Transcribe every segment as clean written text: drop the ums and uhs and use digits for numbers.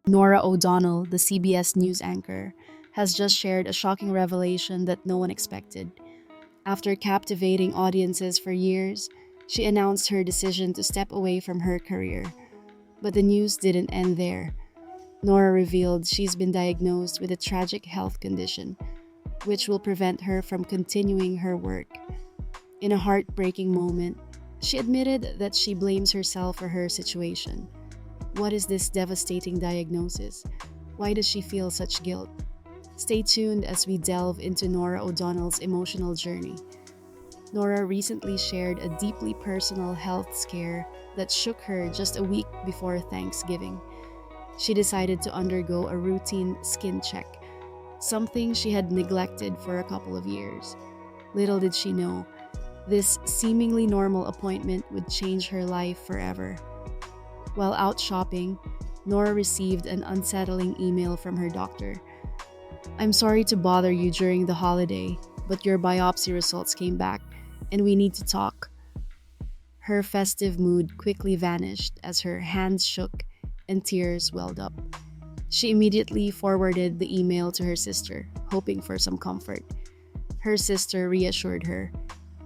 Norah O'Donnell, the CBS news anchor, has just shared a shocking revelation that no one expected. After captivating audiences for years, she announced her decision to step away from her career. But the news didn't end there. Norah revealed she's been diagnosed with a tragic health condition, which will prevent her from continuing her work. In a heartbreaking moment, she admitted that she blames herself for her situation. What is this devastating diagnosis? Why does she feel such guilt? Stay tuned as we delve into Norah O'Donnell's emotional journey. Norah recently shared a deeply personal health scare that shook her just a week before Thanksgiving. She decided to undergo a routine skin check, something she had neglected for a couple of years. Little did she know, this seemingly normal appointment would change her life forever. While out shopping, Norah received an unsettling email from her doctor. "I'm sorry to bother you during the holiday, but your biopsy results came back, and we need to talk." Her festive mood quickly vanished as her hands shook and tears welled up. She immediately forwarded the email to her sister, hoping for some comfort. Her sister reassured her,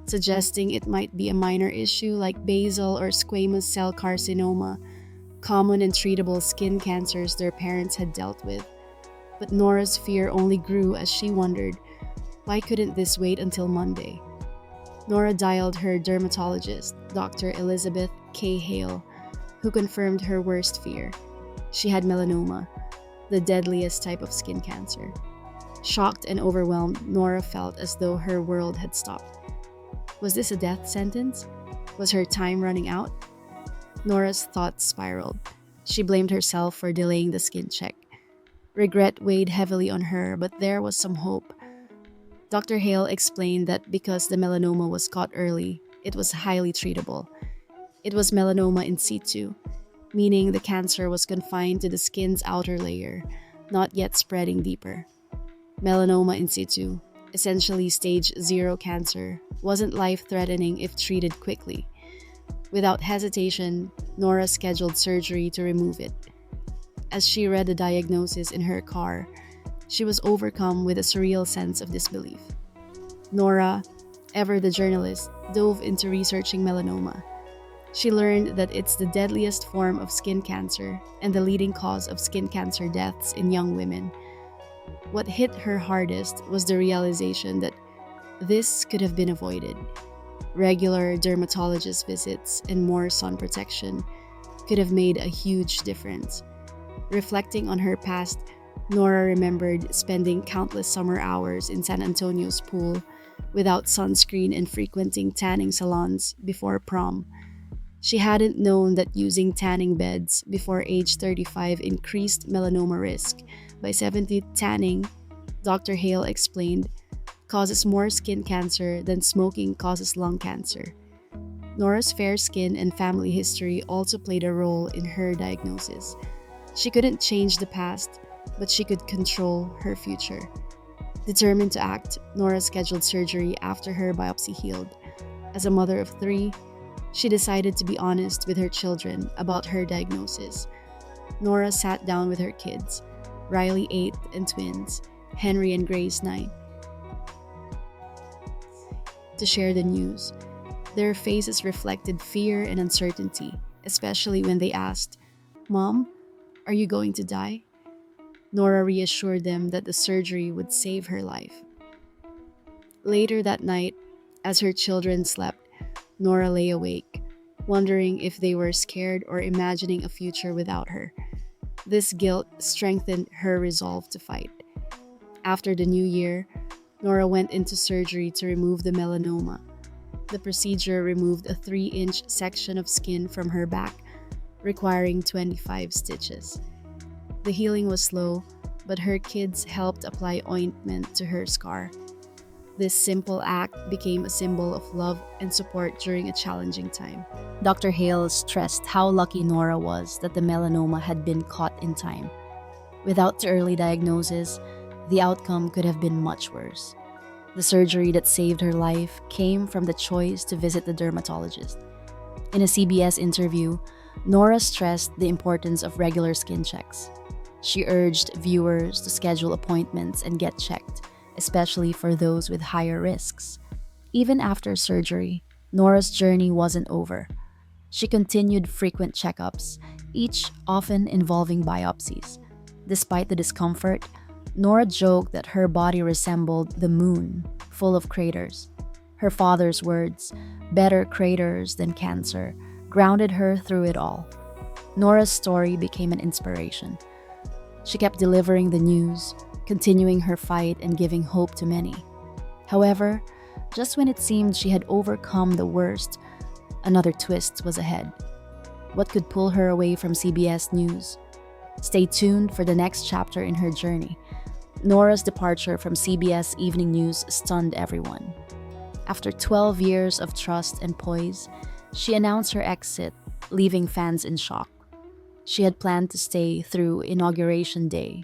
suggesting it might be a minor issue like basal or squamous cell carcinoma, common and treatable skin cancers their parents had dealt with. But Norah's fear only grew as she wondered, why couldn't this wait until Monday? Norah dialed her dermatologist, Dr. Elizabeth K. Hale, who confirmed her worst fear. She had melanoma, the deadliest type of skin cancer. Shocked and overwhelmed, Norah felt as though her world had stopped. Was this a death sentence? Was her time running out? Norah's thoughts spiraled. She blamed herself for delaying the skin check. Regret weighed heavily on her, but there was some hope. Dr. Hale explained that because the melanoma was caught early, it was highly treatable. It was melanoma in situ, meaning the cancer was confined to the skin's outer layer, not yet spreading deeper. Melanoma in situ, essentially stage 0 cancer, wasn't life-threatening if treated quickly. Without hesitation, Norah scheduled surgery to remove it. As she read the diagnosis in her car, she was overcome with a surreal sense of disbelief. Norah, ever the journalist, dove into researching melanoma. She learned that it's the deadliest form of skin cancer and the leading cause of skin cancer deaths in young women. What hit her hardest was the realization that this could have been avoided. Regular dermatologist visits and more sun protection could have made a huge difference. Reflecting on her past, Norah remembered spending countless summer hours in San Antonio's pool without sunscreen and frequenting tanning salons before prom. She hadn't known that using tanning beds before age 35 increased melanoma risk by 70. Tanning, Dr. Hale explained, causes more skin cancer than smoking causes lung cancer. Norah's fair skin and family history also played a role in her diagnosis. She couldn't change the past, but she could control her future. Determined to act, Norah scheduled surgery after her biopsy healed. As a mother of 3, she decided to be honest with her children about her diagnosis. Norah sat down with her kids, Riley 8 and twins, Henry and Grace 9, to share the news. Their faces reflected fear and uncertainty, especially when they asked, "Mom, are you going to die?" Norah reassured them that the surgery would save her life. Later that night, as her children slept, Norah lay awake, wondering if they were scared or imagining a future without her. This guilt strengthened her resolve to fight. After the new year, Norah went into surgery to remove the melanoma. The procedure removed a 3-inch section of skin from her back, requiring 25 stitches. The healing was slow, but her kids helped apply ointment to her scar. This simple act became a symbol of love and support during a challenging time. Dr. Hale stressed how lucky Norah was that the melanoma had been caught in time. Without the early diagnosis, the outcome could have been much worse. The surgery that saved her life came from the choice to visit the dermatologist. In a CBS interview, Norah stressed the importance of regular skin checks. She urged viewers to schedule appointments and get checked, especially for those with higher risks. Even after surgery, Norah's journey wasn't over. She continued frequent checkups, each often involving biopsies. Despite the discomfort, Norah joked that her body resembled the moon, full of craters. Her father's words, "better craters than cancer," grounded her through it all. Norah's story became an inspiration. She kept delivering the news, continuing her fight and giving hope to many. However, just when it seemed she had overcome the worst, another twist was ahead. What could pull her away from CBS News? Stay tuned for the next chapter in her journey. Norah's departure from CBS Evening News stunned everyone. After 12 years of trust and poise, she announced her exit, leaving fans in shock. She had planned to stay through Inauguration Day,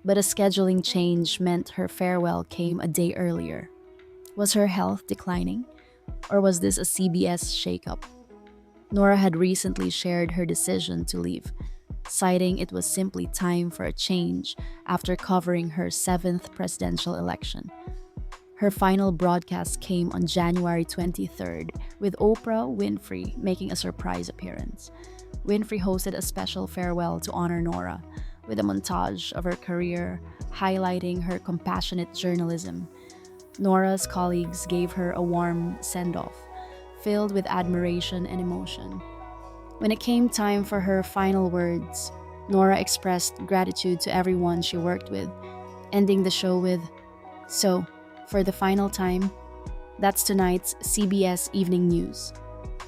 but a scheduling change meant her farewell came a day earlier. Was her health declining? Or was this a CBS shakeup? Norah had recently shared her decision to leave, citing it was simply time for a change after covering her 7th presidential election. Her final broadcast came on January 23rd, with Oprah Winfrey making a surprise appearance. Winfrey hosted a special farewell to honor Norah, with a montage of her career highlighting her compassionate journalism. Norah's colleagues gave her a warm send-off, filled with admiration and emotion. When it came time for her final words, Norah expressed gratitude to everyone she worked with, ending the show with, "So, for the final time, that's tonight's CBS Evening News."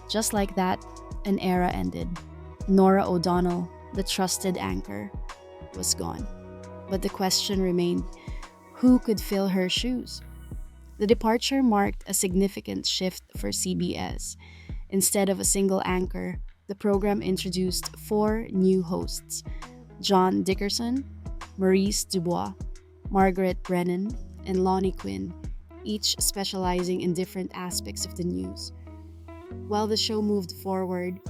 Just like that, an era ended. Norah O'Donnell, the trusted anchor, was gone. But the question remained, who could fill her shoes? The departure marked a significant shift for CBS. Instead of a single anchor, the program introduced 4 new hosts: John Dickerson, Maurice Dubois, Margaret Brennan, and Lonnie Quinn, each specializing in different aspects of the news. While the show moved forward,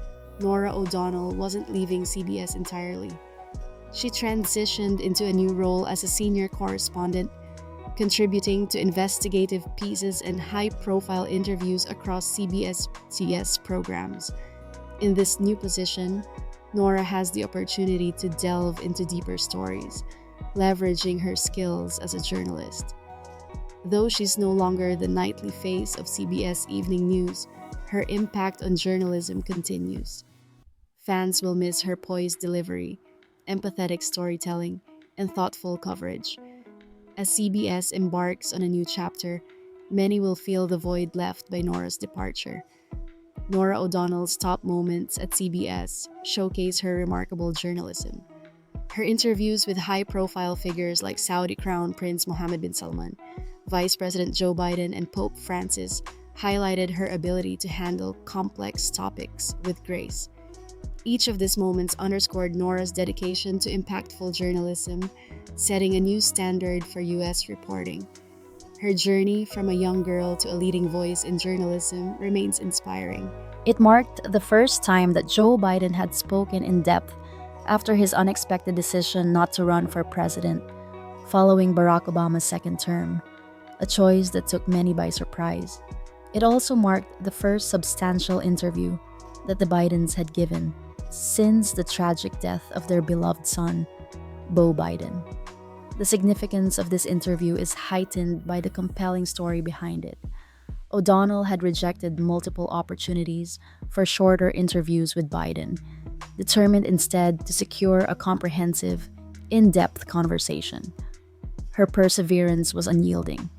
Norah O'Donnell wasn't leaving CBS entirely. She transitioned into a new role as a senior correspondent, contributing to investigative pieces and high-profile interviews across CBS programs. In this new position, Norah has the opportunity to delve into deeper stories, leveraging her skills as a journalist. Though she's no longer the nightly face of CBS Evening News, her impact on journalism continues. Fans will miss her poised delivery, empathetic storytelling, and thoughtful coverage. As CBS embarks on a new chapter, many will feel the void left by Norah's departure. Norah O'Donnell's top moments at CBS showcase her remarkable journalism. Her interviews with high-profile figures like Saudi Crown Prince Mohammed bin Salman, Vice President Joe Biden, and Pope Francis highlighted her ability to handle complex topics with grace. Each of these moments underscored Norah's dedication to impactful journalism, setting a new standard for U.S. reporting. Her journey from a young girl to a leading voice in journalism remains inspiring. It marked the first time that Joe Biden had spoken in depth after his unexpected decision not to run for president, following Barack Obama's second term, a choice that took many by surprise. It also marked the first substantial interview that the Bidens had given since the tragic death of their beloved son, Beau Biden. The significance of this interview is heightened by the compelling story behind it. O'Donnell had rejected multiple opportunities for shorter interviews with Biden, determined instead to secure a comprehensive, in-depth conversation. Her perseverance was unyielding.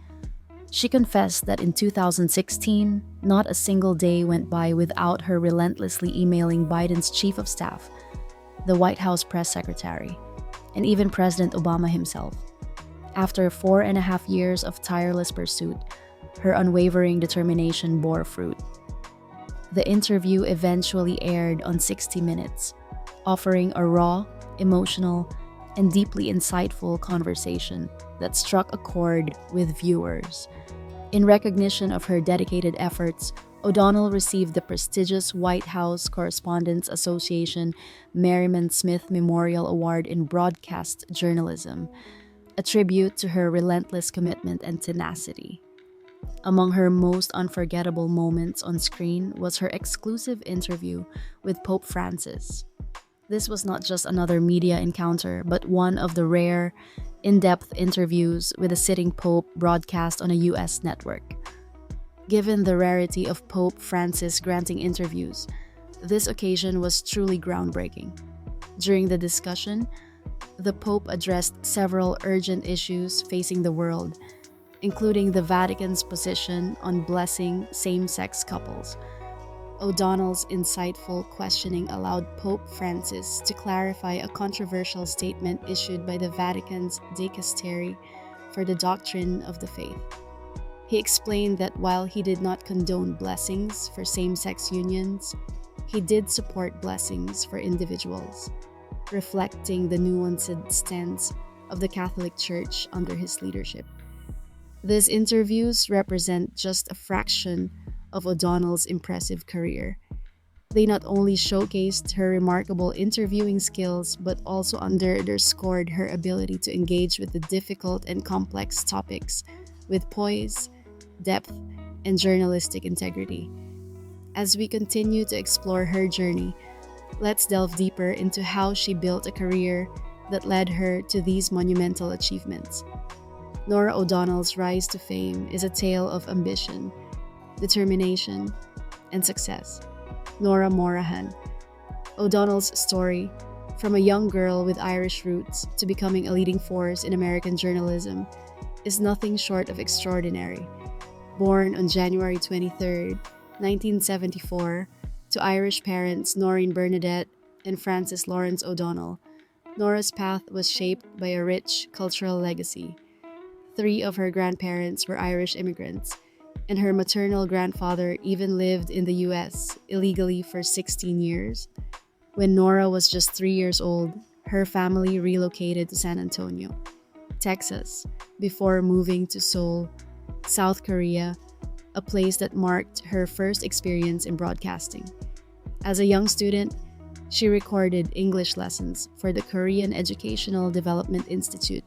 She confessed that in 2016, not a single day went by without her relentlessly emailing Biden's chief of staff, the White House press secretary, and even President Obama himself. After 4.5 years of tireless pursuit, her unwavering determination bore fruit. The interview eventually aired on 60 Minutes, offering a raw, emotional, and deeply insightful conversation that struck a chord with viewers. In recognition of her dedicated efforts, O'Donnell received the prestigious White House Correspondents Association Merriman Smith Memorial Award in Broadcast Journalism, a tribute to her relentless commitment and tenacity. Among her most unforgettable moments on screen was her exclusive interview with Pope Francis. This was not just another media encounter, but one of the rare, in-depth interviews with a sitting pope broadcast on a US network. Given the rarity of Pope Francis granting interviews, this occasion was truly groundbreaking. During the discussion, the Pope addressed several urgent issues facing the world, including the Vatican's position on blessing same-sex couples. O'Donnell's insightful questioning allowed Pope Francis to clarify a controversial statement issued by the Vatican's dicastery for the doctrine of the faith. He explained that while he did not condone blessings for same-sex unions, he did support blessings for individuals, reflecting the nuanced stance of the Catholic Church under his leadership. These interviews represent just a fraction of O'Donnell's impressive career. They not only showcased her remarkable interviewing skills, but also underscored her ability to engage with the difficult and complex topics with poise, depth, and journalistic integrity. As we continue to explore her journey, let's delve deeper into how she built a career that led her to these monumental achievements. Norah O'Donnell's rise to fame is a tale of ambition, determination, and success. Norah Morahan. O'Donnell's story, from a young girl with Irish roots to becoming a leading force in American journalism, is nothing short of extraordinary. Born on January 23, 1974, to Irish parents Noreen Bernadette and Francis Lawrence O'Donnell, Norah's path was shaped by a rich cultural legacy. 3 of her grandparents were Irish immigrants, and her maternal grandfather even lived in the US illegally for 16 years. When Norah was just 3 years old, her family relocated to San Antonio, Texas, before moving to Seoul, South Korea, a place that marked her first experience in broadcasting. As a young student, she recorded English lessons for the Korean Educational Development Institute,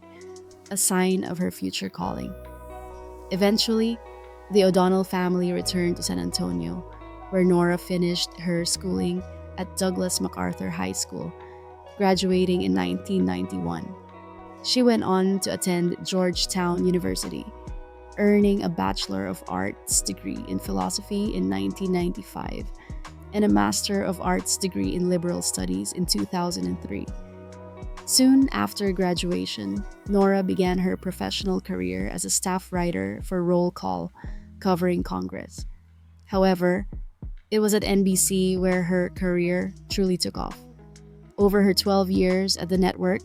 a sign of her future calling. Eventually, the O'Donnell family returned to San Antonio, where Norah finished her schooling at Douglas MacArthur High School, graduating in 1991. She went on to attend Georgetown University, earning a Bachelor of Arts degree in philosophy in 1995 and a Master of Arts degree in liberal studies in 2003. Soon after graduation, Norah began her professional career as a staff writer for Roll Call, covering Congress. However, it was at NBC where her career truly took off. Over her 12 years at the network,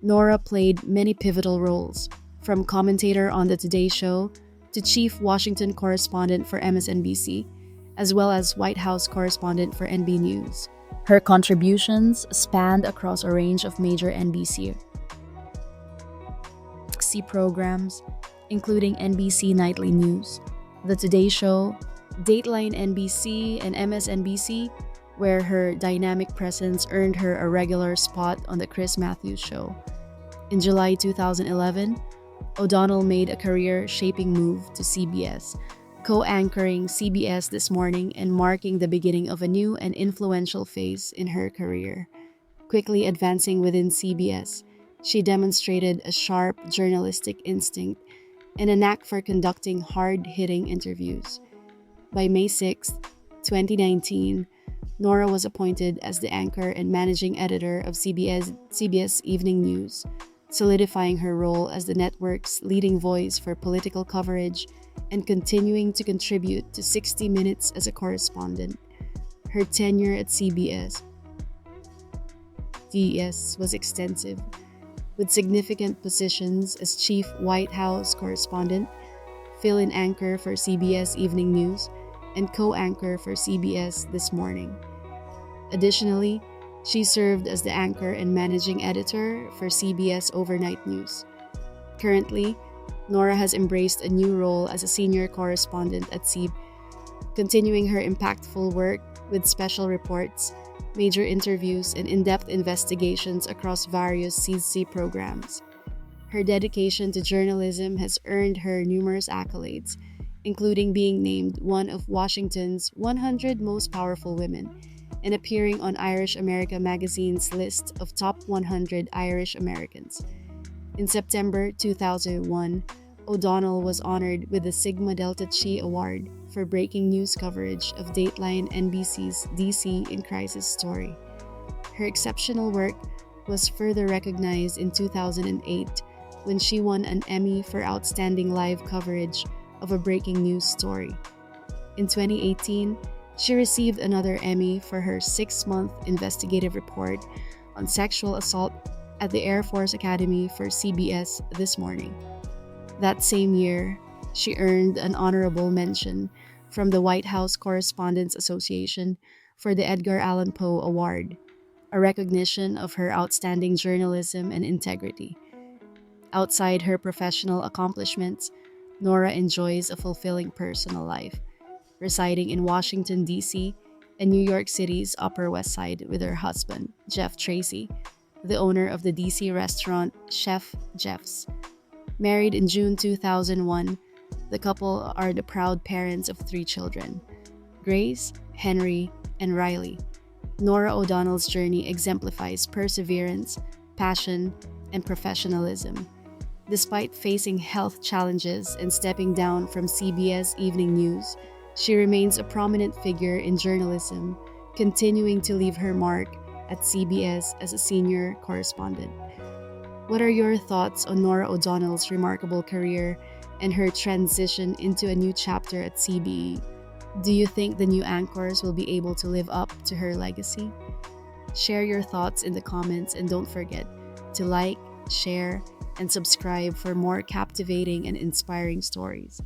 Norah played many pivotal roles, from commentator on The Today Show to chief Washington correspondent for MSNBC, as well as White House correspondent for NB News. Her contributions spanned across a range of major NBC programs, including NBC Nightly News, The Today Show, Dateline NBC, and MSNBC, where her dynamic presence earned her a regular spot on The Chris Matthews Show. In July 2011, O'Donnell made a career-shaping move to CBS, co-anchoring CBS This Morning and marking the beginning of a new and influential phase in her career. Quickly advancing within CBS, she demonstrated a sharp journalistic instinct and a knack for conducting hard-hitting interviews. By May 6, 2019, Norah was appointed as the anchor and managing editor of CBS Evening News, solidifying her role as the network's leading voice for political coverage and continuing to contribute to 60 Minutes as a correspondent. Her tenure at CBS was extensive, with significant positions as chief White House correspondent, fill-in anchor for CBS Evening News, and co-anchor for CBS This Morning. Additionally, she served as the anchor and managing editor for CBS Overnight News. Currently, Norah has embraced a new role as a senior correspondent at CBS, continuing her impactful work with special reports, major interviews, and in depth investigations across various CBS programs. Her dedication to journalism has earned her numerous accolades, including being named one of Washington's 100 most powerful women and appearing on Irish America magazine's list of top 100 Irish Americans. In September 2001, O'Donnell was honored with the Sigma Delta Chi Award for breaking news coverage of Dateline NBC's DC in Crisis story. Her exceptional work was further recognized in 2008 when she won an Emmy for outstanding live coverage of a breaking news story. In 2018, she received another Emmy for her 6-month investigative report on sexual assault at the Air Force Academy for CBS This Morning. That same year, she earned an honorable mention from the White House Correspondents Association for the Edgar Allan Poe Award, a recognition of her outstanding journalism and integrity. Outside her professional accomplishments, Norah enjoys a fulfilling personal life, residing in Washington, D.C. and New York City's Upper West Side with her husband, Jeff Tracy, the owner of the D.C. restaurant Chef Jeff's. Married in June 2001, the couple are the proud parents of 3 children, Grace, Henry, and Riley. Norah O'Donnell's journey exemplifies perseverance, passion, and professionalism. Despite facing health challenges and stepping down from CBS Evening News, she remains a prominent figure in journalism, continuing to leave her mark at CBS as a senior correspondent. What are your thoughts on Norah O'Donnell's remarkable career and her transition into a new chapter at CBE? Do you think the new anchors will be able to live up to her legacy? Share your thoughts in the comments and don't forget to like, share, and subscribe for more captivating and inspiring stories.